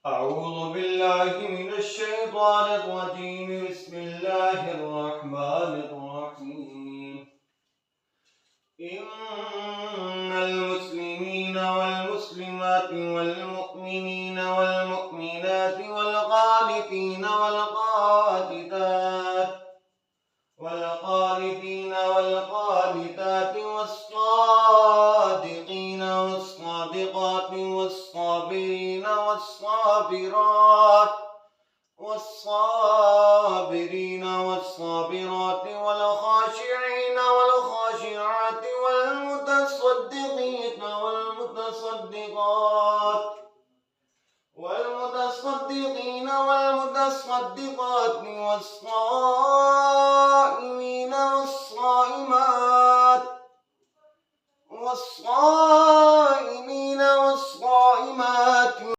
أعوذ بالله من الشيطان الرجيم. بسم الله الرحمن الرحيم. إن المسلمين والمسلمات والمؤمنين والمؤمنات والقانتين والقانتات والصادقين والصادقات والصابرين والصابرات والخاشعين والخاشعات والمتصدقين والمتصدقات والصائمين والصائمات